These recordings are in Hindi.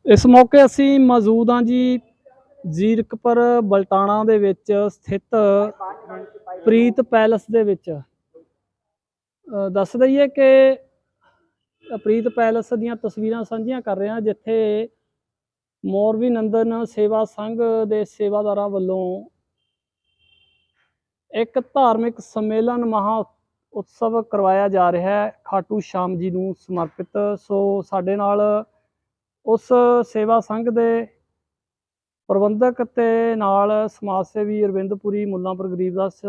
ਇਸ ਮੌਕੇ ਅਸੀਂ ਮੌਜੂਦ ਹਾਂ ਜੀ ਜ਼ੀਰਕਪੁਰ ਬਲਟਾਣਾ ਦੇ ਵਿੱਚ ਸਥਿਤ ਪ੍ਰੀਤ ਪੈਲਸ ਦੇ ਵਿੱਚ। ਦੱਸ ਦਈਏ ਕਿ ਪ੍ਰੀਤ ਪੈਲਸ ਦੀਆਂ ਤਸਵੀਰਾਂ ਸਾਂਝੀਆਂ ਕਰ ਰਹੇ ਹਾਂ, ਜਿੱਥੇ ਮੋਰਬੀ ਨੰਦਨ ਸੇਵਾ ਸੰਘ ਦੇ ਸੇਵਾਦਾਰਾਂ ਵੱਲੋਂ ਇੱਕ ਧਾਰਮਿਕ ਸੰਮੇਲਨ ਮਹਾ ਉਤਸਵ ਕਰਵਾਇਆ ਜਾ ਰਿਹਾ ਹੈ ਖਾਟੂ ਸ਼ਾਮ ਜੀ ਨੂੰ ਸਮਰਪਿਤ। ਸੋ ਸਾਡੇ ਨਾਲ ਉਸ ਸੇਵਾ ਸੰਘ ਦੇ ਪ੍ਰਬੰਧਕ ਤੇ ਨਾਲ ਸਮਾਜ ਸੇਵੀ ਅਰਵਿੰਦਪੁਰੀ ਮੁੱਲਾਂਪੁਰ ਗਰੀਬਦਾਸ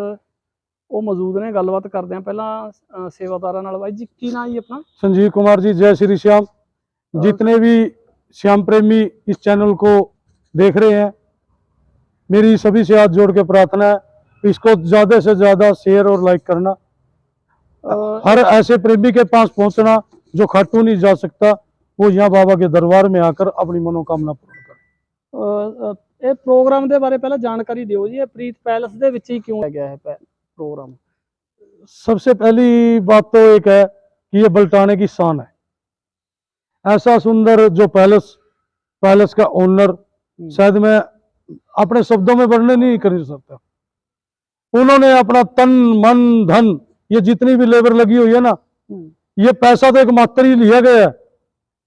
ਉਹ ਮੌਜੂਦ ਨੇ। ਗੱਲਬਾਤ ਕਰਦੇ हैं ਪਹਿਲਾਂ ਸੇਵਾਦਾਰਾਂ ਨਾਲ। ਬਾਈ जी की नाम है अपना? संजीव कुमार जी, जय श्री श्याम। जितने भी श्याम प्रेमी इस चैनल को देख रहे हैं, मेरी सभी से हाथ जोड़ के प्रार्थना है इसको ज़्यादा से ज़्यादा शेयर और लाइक करना। हर ऐसे प्रेमी के पास पहुंचना जो खाटू नहीं जा सकता, वो यहाँ बाबा के दरबार में आकर अपनी मनोकामना पूर्ण करे। ਇਹ ਪ੍ਰੋਗਰਾਮ ਦੇ ਬਾਰੇ ਪਹਿਲਾਂ ਜਾਣਕਾਰੀ ਦਿਓ ਜੀ। ਇਹ ਪ੍ਰੀਤ ਪੈਲਸ ਦੇ ਵਿੱਚ ਹੀ ਕਿਉਂ ਗਿਆ ਹੈ प्रोग्राम? सबसे पहली बात तो एक है कि ये बलटाने की शान है। ऐसा सुंदर जो पैलेस का ओनर, शायद मैं अपने शब्दों में वर्णन नहीं कर सकता। उन्होंने अपना तन मन धन, ये जितनी भी लेबर लगी हुई है ना, ये पैसा तो एक मात्र ही लिया गया है।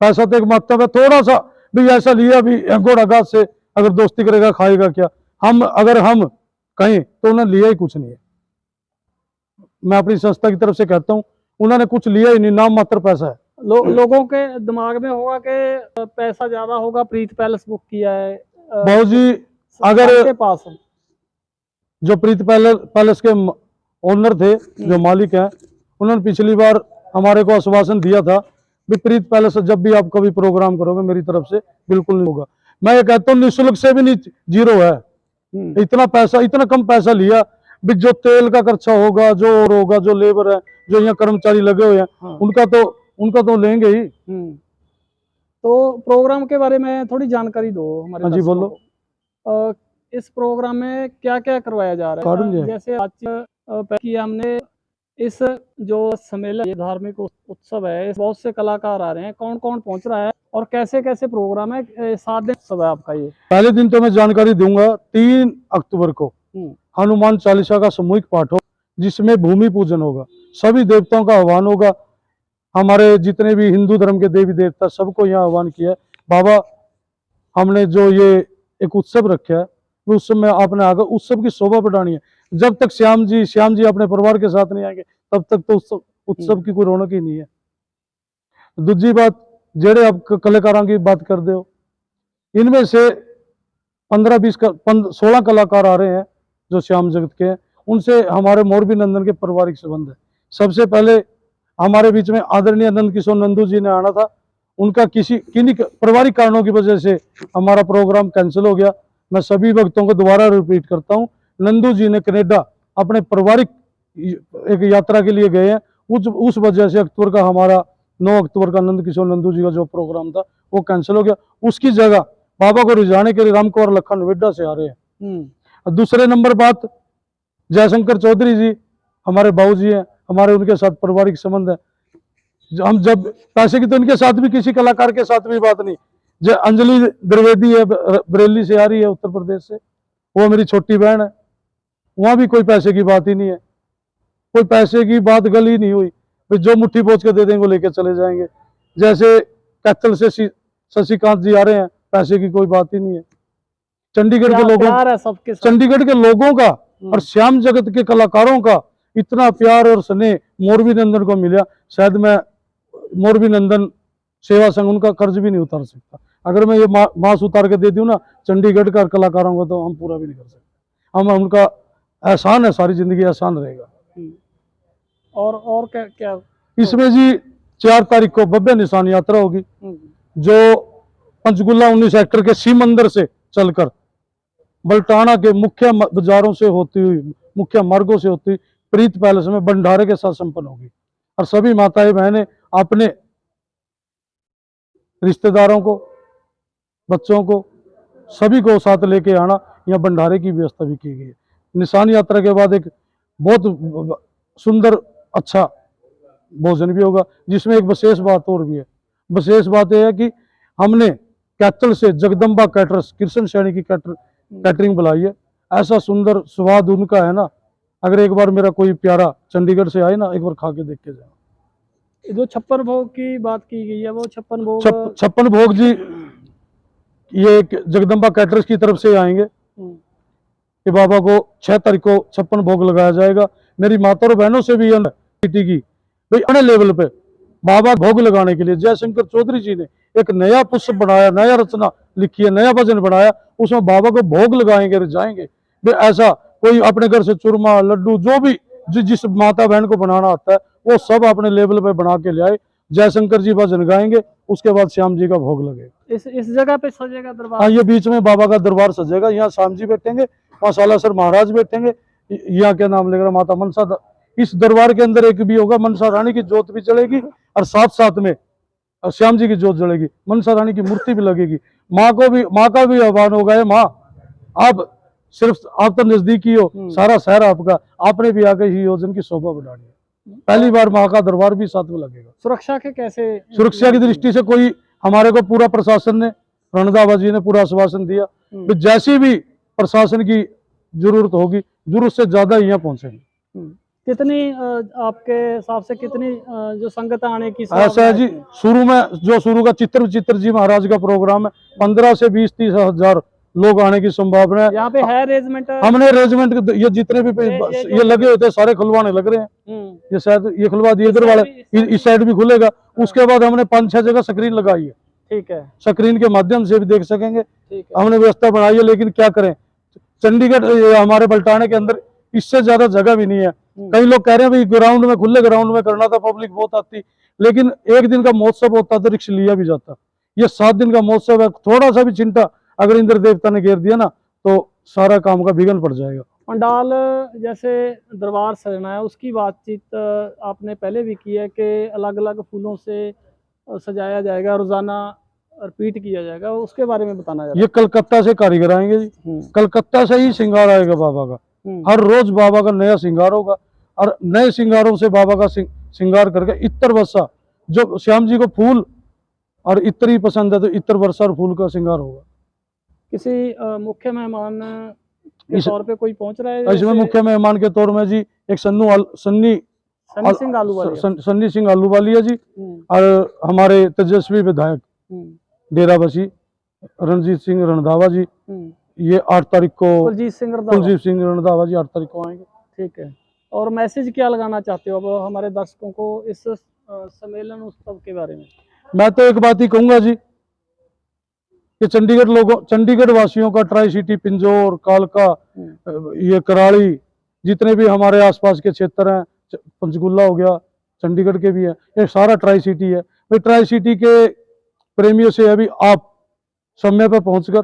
पैसा तो एक मात्र है, थोड़ा सा भी ऐसा लिया भी घोड़ा घास से अगर दोस्ती करेगा खाएगा क्या। अगर हम कहें तो उन्होंने लिया ही कुछ नहीं है। मैं अपनी संस्था की तरफ से कहता हूँ, उन्होंने कुछ लिया ही नहीं, नाम मात्र पैसा है। लोगों के दिमाग में होगा कि पैसा ज्यादा होगा, प्रीत पैलेस बुक किया है। बाबू जी, अगर के पास जो प्रीत पैलेस के ओनर थे, जो मालिक हैं, उन्होंने पिछली बार हमारे को आश्वासन दिया था कि प्रीत पैलेस जब भी आप कभी प्रोग्राम करोगे मेरी तरफ से बिल्कुल नहीं होगा। मैं ये कहता हूँ निःशुल्क से भी नहीं, जीरो है। इतना पैसा, इतना कम पैसा लिया भी जो तेल का खर्चा होगा, जो और होगा, जो लेबर है, जो यहाँ कर्मचारी लगे हुए हैं, उनका तो लेंगे ही। तो प्रोग्राम के बारे में थोड़ी जानकारी दो हमारे। हाँ जी बोलो। इस प्रोग्राम में क्या क्या करवाया जा रहा है? जैसे आज किया हमने इस जो सम्मेलन, ये धार्मिक उत्सव है, इस बहुत से कलाकार आ रहे हैं, कौन कौन पहुंच रहा है और कैसे कैसे प्रोग्राम है? 7 दिन उत्सव है आपका। ये पहले दिन तो मैं जानकारी दूंगा, 3 अक्टूबर को हनुमान चालीसा का सामूहिक पाठ हो, जिसमें भूमि पूजन होगा, सभी देवताओं का आह्वान होगा। हमारे जितने भी हिंदू धर्म के देवी देवता सबको यहाँ आह्वान किया है। बाबा, हमने जो ये एक उत्सव रखा है, वो उत्सव में आपने आकर उत्सव की शोभा बढ़ानी है। जब तक श्याम जी अपने परिवार के साथ नहीं आएंगे, तब तक तो उत्सव की कोई रौनक ही नहीं है। दूसरी बात, जेड़े आप कलाकारों की बात कर दे हो, इनमें से 16 कलाकार आ रहे हैं जो श्याम जगत के हैं। उनसे हमारे मोरबी नंदन के पारिवारिक संबंध है। सबसे पहले हमारे बीच में आदरणीय नंद किशोर नंदू जी ने आना था, उनका किन्हीं पारिवारिक कारणों की वजह से हमारा प्रोग्राम कैंसिल हो गया। मैं सभी भक्तों को दोबारा रिपीट करता हूँ, नंदू जी ने कनाडा अपने पारिवारिक एक यात्रा के लिए गए हैं। उस वजह से अक्टूबर का हमारा 9 अक्टूबर का नंद किशोर नंदू जी का जो प्रोग्राम था वो कैंसिल हो गया। उसकी जगह बाबा को रिझाने के लिए रामकुमार लखन नोएडा से आ रहे हैं। दूसरे नंबर बात, जयशंकर चौधरी जी हमारे बाबू जी हैं, हमारे उनके साथ पारिवारिक संबंध है। हम जब पैसे की तो इनके साथ भी, किसी कलाकार के साथ भी बात नहीं। जो अंजलि द्विवेदी है, बरेली से आ रही है, उत्तर प्रदेश से, वो मेरी छोटी बहन है। वहां भी कोई पैसे की बात ही नहीं है, कोई पैसे की बात गल ही नहीं हुई। जो मुट्ठी पोंछ के दे देंगे वो लेके चले जाएंगे। जैसे कैथल से शशिकांत जी आ रहे हैं, पैसे की कोई बात ही नहीं है। चंडीगढ़ के लोगों का और श्याम जगत के कलाकारों का इतना प्यार और स्नेह मोरबी नंदन को मिला, शायद मैं मोरबी नंदन सेवा संघ उनका कर्ज भी नहीं उतार सकता। अगर मैं ये मास उतार के दे दूं ना चंडीगढ़ का कलाकारों को, तो हम पूरा भी नहीं कर सकते। हम उनका एहसान है, सारी जिंदगी एहसान रहेगा। और क्या इसमें जी 4 तारीख को भव्य निशान यात्रा होगी, जो पंचकुला 19 सेक्टर के शिव मंदिर से चलकर बलटाना के मुख्य बाजारों से होती हुई, मुख्य मार्गों से होती हुई प्रीत पैलेस में भंडारे के साथ संपन्न होगी। और सभी माताएं बहनें अपने रिश्तेदारों को, बच्चों को, सभी को साथ लेके आना। यहाँ भंडारे की व्यवस्था भी की गई है। निशान यात्रा के बाद एक बहुत सुंदर अच्छा भोजन भी होगा, जिसमें एक विशेष बात और भी है, विशेष बात यह है कि हमने कैथल से जगदम्बा कैटरर्स कृष्ण सैनी की कैटरिंग बुलाई है। ऐसा सुंदर स्वाद उनका है ना, अगर एक बार मेरा कोई प्यारा चंडीगढ़ से आए ना, एक बार खा के देख के जाए। जो 56 भोग की बात की गई है, वो 56 भोग 56 भोग जी ये जगदम्बा कैटरर्स की तरफ से आएंगे कि बाबा को 6 तारीख को 56 भोग लगाया जाएगा। मेरी माता और बहनों से भी सिटी की भाई अन्य लेवल पे बाबा भोग लगाने के लिए जयशंकर चौधरी जी ने एक नया पुष्प बनाया, नया रचना लिखी है, नया भजन बनाया, उसमें बाबा को भोग लगाएंगे जाएंगे। भाई ऐसा कोई अपने घर से चूरमा लड्डू जो भी जिस माता बहन को बनाना आता है वो सब अपने लेवल पे बना के ले आए। जयशंकर जी भजन गाएंगे, उसके बाद श्याम जी का भोग लगेगा। इस जगह पे सजेगा दरबार। हाँ, ये बीच में बाबा का दरबार सजेगा। यहाँ श्याम जी बैठेंगे, वहाँ सालासर महाराज बैठेंगे, यहाँ क्या नाम लेगा माता मनसा। इस दरबार के अंदर एक भी होगा, मनसा रानी की जोत भी चलेगी और साथ साथ में श्याम जी की जोत जलेगी, मनसा रानी की मूर्ति भी लगेगी। माँ का भी आह्वान होगा, माँ आप सिर्फ आप तो नजदीकी हो, सारा शहर आपका, आपने भी आके ही योजन की शोभा बढ़ानी है। पहली बार माँ का दरबार भी साथ में लगेगा। सुरक्षा के कैसे? सुरक्षा की दृष्टि से कोई हमारे को पूरा प्रशासन ने, रणदावा जी ने पूरा आश्वासन दिया कि जैसी भी प्रशासन की जरूरत होगी, जरूरत से ज्यादा यहाँ पहुंचेंगे। कितनी आपके हिसाब से कितनी जो संगत आने की? ऐसा है जी, शुरू का चित्र जी महाराज का प्रोग्राम है, 15 से 20-30 हजार लोग आने की संभावना है। यहाँ पे है अरेंजमेंट? हमने अरेंजमेंट ये जितने भी ये लगे होते सारे खुलवाने लग रहे हैं। ये शायद ये खुलवा दिए, इधर वाले इस साइड भी खुलेगा। उसके बाद हमने 5-6 जगह स्क्रीन लगाई है। ठीक है, स्क्रीन के माध्यम से भी देख सकेंगे। हमने व्यवस्था बनाई है, लेकिन क्या करें, चंडीगढ़ हमारे बल्टाने के अंदर इससे ज्यादा जगह भी नहीं है। कई लोग कह रहे हैं भाई ग्राउंड में, खुले ग्राउंड में करना था, पब्लिक बहुत आती, लेकिन एक दिन का महोत्सव होता तो रिक्श लिया भी जाता। ये 7 दिन का महोत्सव है, थोड़ा सा भी चिंता अगर इंद्र देवता ने घेर दिया ना तो सारा काम का विघ्न पड़ जाएगा। पंडाल जैसे दरबार सजना है, उसकी बातचीत आपने पहले भी की है कि अलग अलग फूलों से सजाया जाएगा, रोजाना रिपीट किया जाएगा, उसके बारे में बताना जाएगा। ये कलकत्ता से कारीगर आएंगे जी, कलकत्ता से ही श्रृंगार आएगा बाबा का। हर रोज बाबा का नया श्रृंगार होगा और नए श्रृंगारों से बाबा का श्रृंगार करके इत्र वर्षा, जो श्याम जी को फूल और इत्र ही पसंद है तो इत्र वर्षा और फूल का श्रृंगार होगा। किसी मुख्य मेहमान के तौर पे कोई पहुंच रहा है? इसमें मुख्य मेहमान के तौर में जी एक सन्नी सिंह आलूवालिया जी और हमारे तेजस्वी विधायक डेराबसी रणजीत सिंह रणधावा जी, ये 8 तारीख को कुलजीत सिंह रणधावा जी 8 तारीख को आएंगे। ठीक है, और मैसेज क्या लगाना चाहते हो अब हमारे दर्शकों को इस सम्मेलन उत्सव के बारे में? मैं तो एक बात ही कहूंगा जी कि चंडीगढ़ वासियों का, ट्राई सिटी, पिंजौर, कालका, ये कराड़ी, जितने भी हमारे आसपास के क्षेत्र हैं, पंचकुला हो गया, चंडीगढ़ के भी हैं, ये सारा ट्राई सिटी है। भाई ट्राई सिटी के प्रेमियों से अभी आप समय पर पहुंचकर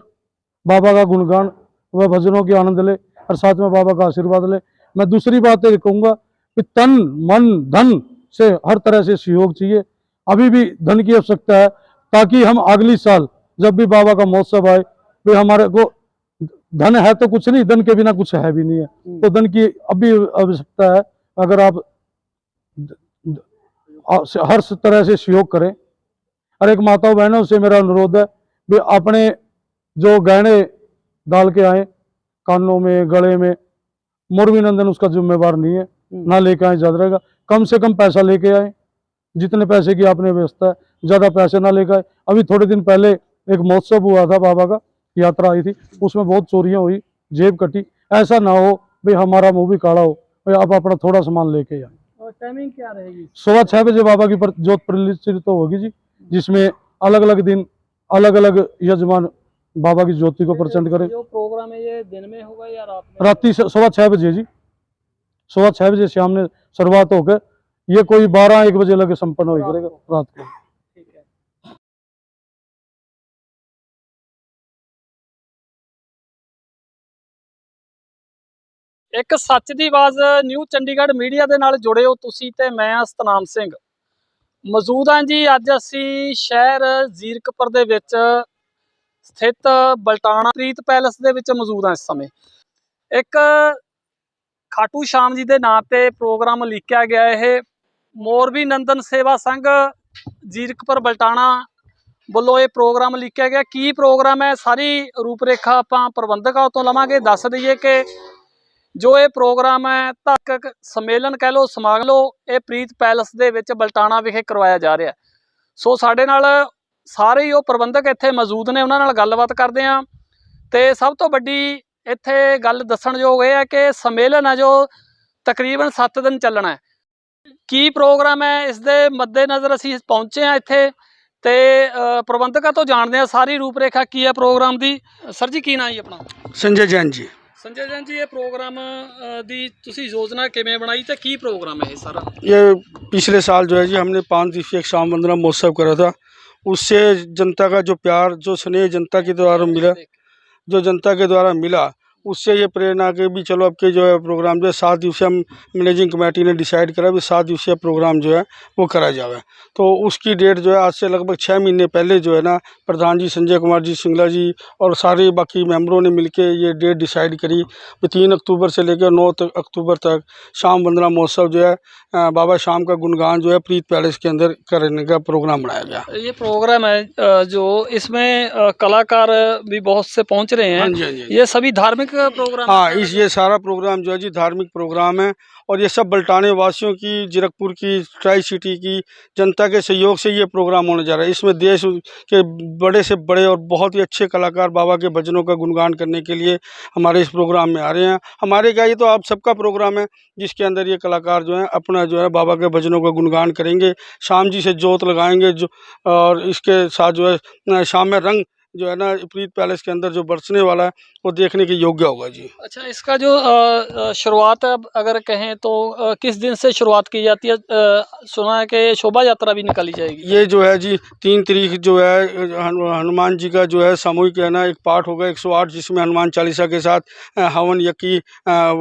बाबा का गुणगान व भजनों की आनंद ले और साथ में बाबा का आशीर्वाद ले। मैं दूसरी बात ये कहूंगा कि तन मन धन से हर तरह से सहयोग चाहिए। अभी भी धन की आवश्यकता है ताकि हम अगली साल जब भी बाबा का महोत्सव आए, तो हमारे को धन है तो कुछ नहीं, धन के बिना कुछ है भी नहीं है, तो धन की अभी आवश्यकता है। अगर आप हर तरह से सहयोग करें। और एक माताओं बहनों से मेरा अनुरोध है भी अपने जो गहने डाल के आए कानों में, गले में, मोरबी नंदन उसका जिम्मेवार नहीं है, ना लेके आए ज्यादा रहेगा। कम से कम पैसा लेके आए, जितने पैसे की आपने व्यवस्था है, ज्यादा पैसे ना लेकर आए। अभी थोड़े दिन पहले एक महोत्सव हुआ था, बाबा का यात्रा आई थी, उसमें बहुत चोरियां हुई, जेब कटी। ऐसा ना हो भाई हमारा मुंह भी काला हो, भाई आप अपना थोड़ा सामान लेके आए। और टाइमिंग क्या रहेगी? 6:15 बजे बाबा की जोत प्रज्वलित तो होगी जी, जिसमें अलग अलग दिन अलग अलग यजमान बाबा की ज्योति को प्रचंड करे। जो प्रोग्राम है ये दिन में होगा या रात में? रात्रि 6:15 बजे जी, 6:15 बजे शाम ने शुरुआत होकर ये कोई 12-1 बजे लगे संपन्न हो करेगा रात को। ठीक है। ਇੱਕ ਸੱਚ ਦੀ ਆਵਾਜ਼ ਨਿਊ ਚੰਡੀਗੜ੍ਹ ਮੀਡੀਆ ਦੇ ਨਾਲ ਜੁੜੇ ਹੋ ਤੁਸੀਂ ਤੇ ਮੈਂ ਆ ਸਤਨਾਮ ਸਿੰਘ। ਮੌਜੂਦ ਹਾਂ ਜੀ ਅੱਜ ਅਸੀਂ ਸ਼ਹਿਰ ਜ਼ੀਰਕਪੁਰ ਦੇ ਵਿੱਚ ਸਥਿਤ ਬਲਟਾਣਾ ਪ੍ਰੀਤ ਪੈਲਸ ਦੇ ਵਿੱਚ ਮੌਜੂਦ ਹਾਂ। ਇਸ ਸਮੇਂ ਇੱਕ ਖਾਟੂ ਸ਼ਾਮ ਜੀ ਦੇ ਨਾਂ ਤੇ ਪ੍ਰੋਗਰਾਮ ਲਿਖਿਆ ਗਿਆ। ਇਹ ਮੋਰਬੀ ਨੰਦਨ ਸੇਵਾ ਸੰਘ जीरकपुर बलटाणा ਵੱਲੋਂ ਇਹ ਪ੍ਰੋਗਰਾਮ ਲਿਖਿਆ ਗਿਆ। ਕੀ ਪ੍ਰੋਗਰਾਮ ਹੈ, ਸਾਰੀ ਰੂਪਰੇਖਾ ਆਪਾਂ ਪ੍ਰਬੰਧਕਾਂ ਤੋਂ ਲਵਾਂਗੇ। ਦੱਸ ਦਈਏ ਕਿ ਜੋ ਇਹ ਪ੍ਰੋਗਰਾਮ ਹੈ ਧਾਰਮਿਕ ਸੰਮੇਲਨ ਕਹਿ ਲਓ, ਸਮਾਗਮ ਲਓ, ਇਹ ਪ੍ਰੀਤ ਪੈਲਸ ਦੇ ਵਿੱਚ ਬਲਟਾਣਾ ਵਿਖੇ ਕਰਵਾਇਆ ਜਾ ਰਿਹਾ। ਸੋ ਸਾਡੇ ਨਾਲ ਸਾਰੇ ਹੀ ਉਹ ਪ੍ਰਬੰਧਕ ਇੱਥੇ ਮੌਜੂਦ ਨੇ, ਉਹਨਾਂ ਨਾਲ ਗੱਲਬਾਤ ਕਰਦੇ ਹਾਂ। ਤੇ ਸਭ ਤੋਂ ਵੱਡੀ ਇੱਥੇ ਗੱਲ ਦੱਸਣਯੋਗ ਇਹ ਹੈ ਕਿ ਸੰਮੇਲਨ ਹੈ ਜੋ ਤਕਰੀਬਨ 7 ਦਿਨ ਚੱਲਣਾ ਹੈ। ਕੀ ਪ੍ਰੋਗਰਾਮ ਹੈ, ਇਸ ਦੇ ਮੱਦੇਨਜ਼ਰ ਅਸੀਂ ਪਹੁੰਚੇ ਹਾਂ ਇੱਥੇ ਤੇ ਪ੍ਰਬੰਧਕਾਂ ਤੋਂ ਜਾਣਦੇ ਹਾਂ ਸਾਰੀ ਰੂਪਰੇਖਾ ਕੀ ਹੈ ਪ੍ਰੋਗਰਾਮ ਦੀ। ਸਰ ਜੀ ਕੀ ਨਾਂ ਜੀ ਆਪਣਾ? संजय जैन जी। संजय जैन जी, ये प्रोग्राम दी तुसी योजना किवें बनाई ते की प्रोग्राम है ये सारा? ये पिछले साल जो है जी हमने 5 दिवसीय श्याम वंदना महोत्सव करा था। उससे जनता का जो प्यार, जो स्नेह जनता के द्वारा मिला, जो जनता के द्वारा मिला, उससे ये प्रेरणा के भी चलो अब के जो है प्रोग्राम जो है 7 दिवसीय मैनेजिंग कमेटी ने डिसाइड करा भी 7 दिवसीय प्रोग्राम जो है वो करा जाए। तो उसकी डेट जो है आज से लगभग 6 महीने पहले जो है ना प्रधान जी संजय कुमार जी सिंगला जी और सारे बाकी मेंबरों ने मिलके ये डेट डिसाइड करी कि 3 अक्टूबर से लेकर 9 अक्टूबर तक श्याम वंदना महोत्सव जो है बाबा श्याम का गुणगान जो है प्रीत पैलेस के अंदर करने का प्रोग्राम बनाया गया। ये प्रोग्राम है जो इसमें कलाकार भी बहुत से पहुंच रहे हैं। हाँ जी, हाँ जी। ये सभी धार्मिक प्रोग्राम? हाँ, ये सारा प्रोग्राम जो है जी धार्मिक प्रोग्राम है और ये सब बलटाने वासियों की, जीरकपुर की, ट्राई सिटी की जनता के सहयोग से ये प्रोग्राम होने जा रहा है। इसमें देश के बड़े से बड़े और बहुत ही अच्छे कलाकार बाबा के भजनों का गुणगान करने के लिए हमारे इस प्रोग्राम में आ रहे हैं। हमारे क्या, ये तो आप सबका प्रोग्राम है जिसके अंदर ये कलाकार जो है अपना जो है बाबा के भजनों का गुणगान करेंगे, शाम जी से जोत लगाएंगे जो, और इसके साथ जो है शाम में रंग जो है ना प्रीत पैलेस के अंदर जो बरसने वाला है वो देखने के योग्य होगा जी। अच्छा, इसका जो शुरुआत है अगर कहें तो किस दिन से शुरुआत की जाती है? सुना है कि शोभा यात्रा भी निकाली जाएगी। ये जो है जी 3 तारीख जो है हनुमान जी का जो है सामूहिक है ना एक पाठ होगा 108 जिसमें हनुमान चालीसा के साथ हवन यज्ञ की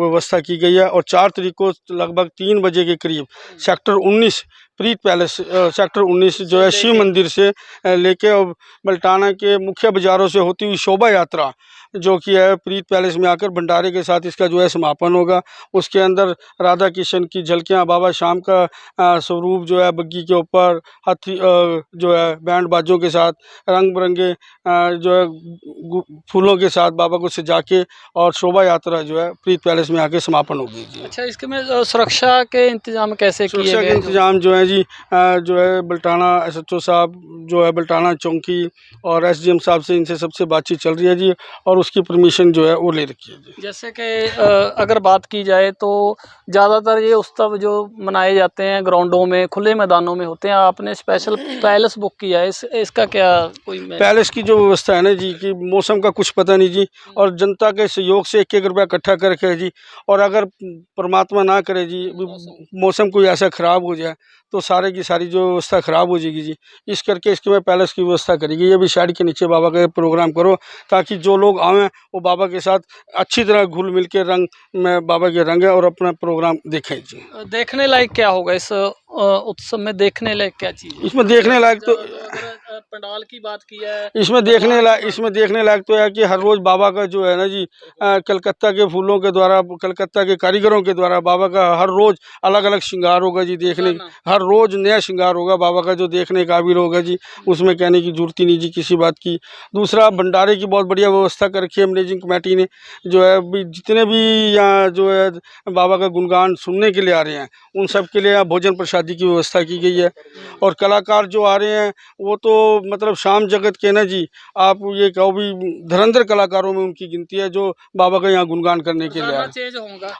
व्यवस्था की गई है। और 4 तारीख को लगभग 3 बजे के करीब सेक्टर 19 प्रीत पैलेस सेक्टर 19 जो है शिव मंदिर से लेके और बलटाना के मुख्य बाज़ारों से होती हुई शोभा यात्रा जो कि है प्रीत पैलेस में आकर भंडारे के साथ इसका जो है समापन होगा। उसके अंदर राधा कृष्ण की झलकियाँ, बाबा श्याम का स्वरूप जो है बग्गी के ऊपर, हाथी जो है बैंड बाजों के साथ, रंग बिरंगे जो है फूलों के साथ बाबा को सजा के और शोभा यात्रा जो है प्रीत पैलेस में आके समापन होगी जी। अच्छा, इसके में सुरक्षा के इंतजाम कैसे किए गए? सुरक्षा के इंतजाम जो है जी जो है बलटाना SHO साहब जो है बलटाना चौकी और SDM साहब से इनसे सबसे बातचीत चल रही है जी और उसकी परमिशन जो है वो ले रखी है जी। जैसे कि अगर बात की जाए तो ज़्यादातर ये उत्सव जो मनाए जाते हैं ग्राउंडों में, खुले मैदानों में होते हैं। आपने स्पेशल पैलेस बुक किया है, इसका क्या कोई पैलेस की जो व्यवस्था है ना जी कि मौसम का कुछ पता नहीं जी और जनता के सहयोग से 1-1 रुपया इकट्ठा करके जी, और अगर परमात्मा ना करे जी मौसम कोई ऐसा ख़राब हो जाए तो सारे की सारी जो व्यवस्था ख़राब हो जाएगी जी। इस करके इसके में पैलेस की व्यवस्था करेगी। ये भी साइड के नीचे बाबा का प्रोग्राम करो ताकि जो लोग आवें वो बाबा के साथ अच्छी तरह घुल मिल के रंग में बाबा के रंग है और अपना प्रोग्राम देखें जी। देखने लायक क्या होगा इस उत्सव में? देखने लायक क्या चीज़? इसमें देखने लायक तो पंडाल की बात की है, इसमें देखने लायक तो है कि हर रोज़ बाबा का जो है ना जी कलकत्ता के फूलों के द्वारा, कलकत्ता के कारीगरों के द्वारा बाबा का हर रोज़ अलग अलग श्रृंगार होगा जी। देखने हर रोज़ नया श्रृंगार होगा बाबा का जो देखने काबिल होगा जी। उसमें कहने की जरूरत ही नहीं जी किसी बात की। दूसरा, भंडारे की बहुत बढ़िया व्यवस्था कर रखी है मैनेजिंग कमेटी ने जो है जितने भी यहाँ जो है बाबा का गुणगान सुनने के लिए आ रहे हैं उन सब के लिए यहाँ भोजन प्रसादी की व्यवस्था की गई है। और कलाकार जो आ रहे हैं वो तो मतलब शाम जगत के ना जी, आप ये कहो भी धुरंधर कलाकारों में उनकी गिनती है जो बाबा का यहाँ गुणगान करने के लिए आए।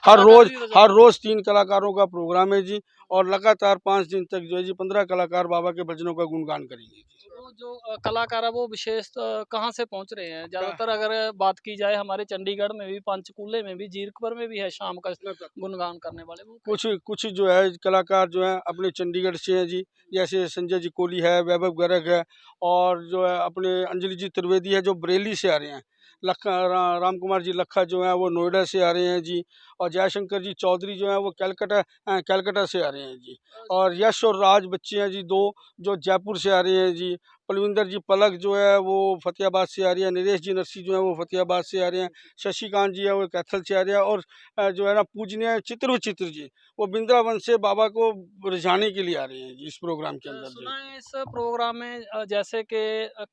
हर रोज़ 3 कलाकारों का प्रोग्राम है जी और लगातार 5 दिन तक जो है जी 15 कलाकार बाबा के भजनों का गुणगान करेंगे। वो जो कलाकार है वो विशेष कहाँ से पहुँच रहे हैं? ज़्यादातर अगर बात की जाए हमारे चंडीगढ़ में भी, पंचकूले में भी, जीरकपुर में भी है शाम का गुणगान करने वाले। वो कुछ जो है कलाकार जो है अपने चंडीगढ़ से हैं जी, जैसे संजय जी कोहली है, वैभव गर्ग है और जो है अपने अंजलि जी त्रिवेदी है जो बरेली से आ रहे हैं। राम कुमार जी लखा जो है वो नोएडा से आ रहे हैं जी और जयशंकर जी चौधरी जो है वो कलकत्ता से आ रहे हैं जी। और यश और राज बच्चे हैं जी 2 जो जयपुर से आ रहे हैं जी। पलविंदर जी पलक जो है वो फतेहाबाद से आ रही है, नरेश जी नरसी जो है वो फतेहाबाद से आ रहे हैं, शशिकांत जी है वो कैथल से आ रहे हैं, और जो है ना पूजनीय चित्र जी वो वृंदावन से बाबा को रिझाने के लिए आ रहे हैं जी इस प्रोग्राम के अंदर। सुना है इस प्रोग्राम में जैसे कि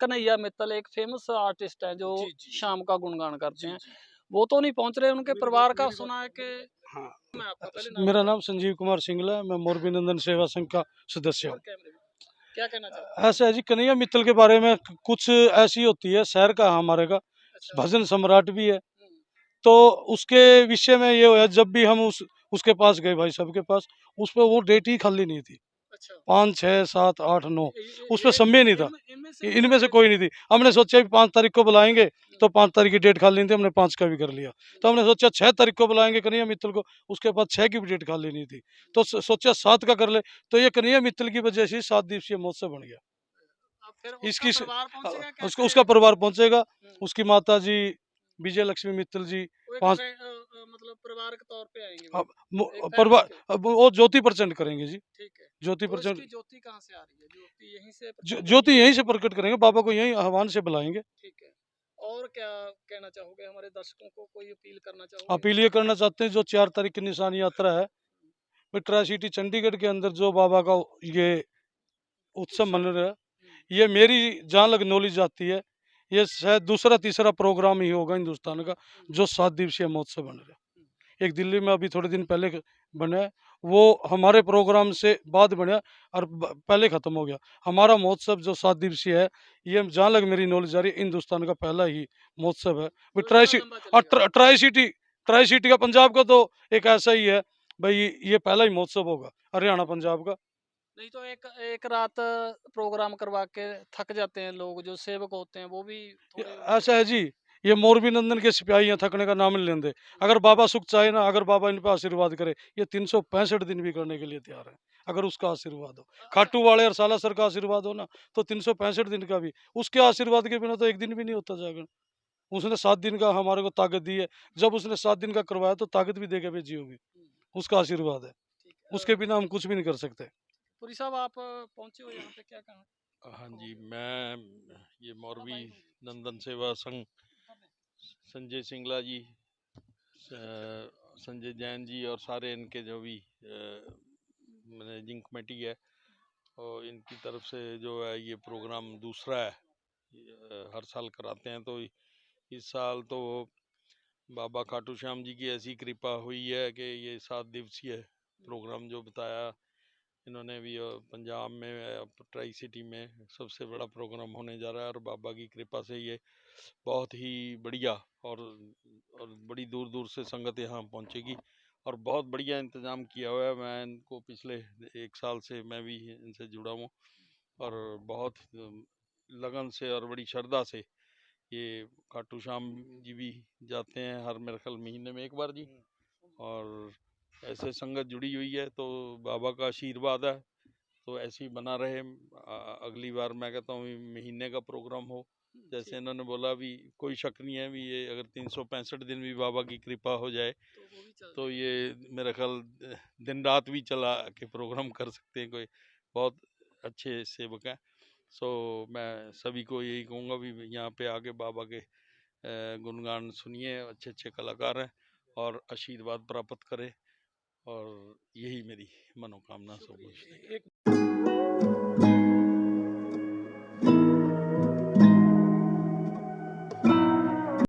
कन्हैया मित्तल एक फेमस आर्टिस्ट है जो जी जी शाम का गुणगान करते जी हैं, जी। वो तो नहीं पहुंच रहे, उनके परिवार का मेरी सुना है कि हाँ, मैं आपका पहले नाम मेरा बताइए। नाम संजीव कुमार सिंगला है, मैं मोरबी नंदन सेवा संघ का सदस्य हूँ। और कैमरे में क्या कहना चाहते ऐसा है जी, कन्हैया मित्तल के बारे में कुछ ऐसी होती है, शहर का हमारे का हैं? अच्छा। भजन सम्राट भी है, हम्म, तो उसके विषय में ये हुआ जब भी हम उसके पास गए भाई साहब के पास, उस पर वो डेट ही खाली नहीं थी। अच्छा। 5, 6, 7, 8, 9 उस पर ये समय नहीं था, इनमें से इनमें से कोई नहीं थी। हमने सोचा कि 5 तारीख को बुलाएंगे, तो 5 तारीख की डेट खाली नहीं थी, हमने 5 का भी कर लिया। तो हमने सोचा 6 तारीख को बुलाएंगे कन्हैया मित्तल को, उसके बाद 6 की भी डेट खाली नहीं थी, तो सोचा 7 का कर ले। तो ये कन्हैया मित्तल की वजह से 7 दिवसीय महोत्सव बन गया। अब फिर उसका इसकी परिवार पहुंचेगा उसका कैसे? उसका परिवार पहुंचेगा, हम्म, उसकी माता जी विजय लक्ष्मी मित्तल जी वो एक 5 मतलब परिवार के तौर पे आएंगे वो, अब एक फैमिली परिवार के। अब वो ज्योति प्रचंड करेंगे जी, ठीक है। ज्योति तो प्रचंड इसकी ज्योति कहाँ से आ रही है? ज्योति यहीं से प्रकट ज्योति होगी? यहीं से प्रकट करेंगे, बाबा को यहीं आह्वान से बुलाएंगे। ठीक है। और क्या कहना चाहोगे, हमारे दर्शकों को कोई अपील करना चाहोगे? अपील ये करना चाहते हैं, जो 4 तारीख की निशान यात्रा है, वो ट्राई सिटी चंडीगढ़ के अंदर जो बाबा का ये उत्सव मन रहा है, ये मेरी जहाँ लग नॉलेज आती है, ये शायद दूसरा तीसरा प्रोग्राम ही होगा हिंदुस्तान का जो 7 दिवसीय महोत्सव बन रहा है। एक दिल्ली में अभी थोड़े दिन पहले बना है, वो हमारे प्रोग्राम से बाद बना और पहले ख़त्म हो गया। हमारा महोत्सव जो 7 दिवसीय है, ये जहाँ लग मेरी नॉलेज आ रही है, हिंदुस्तान का पहला ही महोत्सव है। वो जो इतना लंबा चलेगा। ट्राई सिटी का पंजाब का तो एक ऐसा ही है भाई, ये पहला ही महोत्सव होगा हरियाणा पंजाब का। नहीं तो एक एक रात प्रोग्राम करवा के थक जाते हैं लोग, जो सेवक होते हैं वो भी थोड़े ऐसा है जी, ये मोरबी नंदन के सिपाही हैं, थकने का नाम नहीं लेंदे। अगर बाबा सुख चाहे ना, अगर बाबा इन पे आशीर्वाद करे, ये 365 दिन भी करने के लिए तैयार है, अगर उसका आशीर्वाद हो। अच्छा। खाटू वाले और सालासर का आशीर्वाद हो ना, तो 365 दिन का भी, उसके आशीर्वाद के बिना तो एक दिन भी नहीं होता जागरण। उसने 7 दिन का हमारे को ताकत दी है, जब उसने 7 दिन का करवाया तो ताकत भी दे के भेजी होगी, उसका आशीर्वाद है, ठीक उसके बिना हम कुछ भी नहीं कर सकते। पुरी साहब आप पहुंचे हो यहाँ पे, क्या कहा? हाँ जी, मैं ये मोरबी नंदन सेवा संघ संजय सिंगला जी, संजय जैन जी और सारे इनके जो भी मैनेजिंग कमेटी है, और इनकी तरफ से जो है ये प्रोग्राम दूसरा है, हर साल कराते हैं। तो इस साल तो बाबा खाटू श्याम जी की ऐसी कृपा हुई है कि ये 7 दिवसीय प्रोग्राम जो बताया इन्होंने भी, पंजाब में ट्राई सिटी में सबसे बड़ा प्रोग्राम होने जा रहा है, और बाबा की कृपा से ये बहुत ही बढ़िया और बड़ी दूर दूर से संगत यहाँ पहुँचेगी, और बहुत बढ़िया इंतज़ाम किया हुआ है। मैं इनको पिछले 1 साल से मैं भी इनसे जुड़ा हूँ, और बहुत लगन से और बड़ी श्रद्धा से ये खाटू श्याम जी भी जाते हैं हर मेरे ख्याल महीने में 1 बार जी, और ऐसे संगत जुड़ी हुई है, तो बाबा का आशीर्वाद है तो ऐसे ही बना रहे। अगली बार मैं कहता हूँ महीने का प्रोग्राम हो, जैसे इन्होंने बोला, भी कोई शक नहीं है भी ये अगर 365 दिन भी बाबा की कृपा हो जाए तो ये मेरा ख्याल दिन रात भी चला के प्रोग्राम कर सकते हैं, कोई बहुत अच्छे सेवक हैं। सो मैं सभी को यही कहूँगा भी यहाँ पे आके बाबा के गुणगान सुनिए, अच्छे अच्छे कलाकार हैं, और आशीर्वाद प्राप्त करें, और यही मेरी मनोकामना सब कुछ।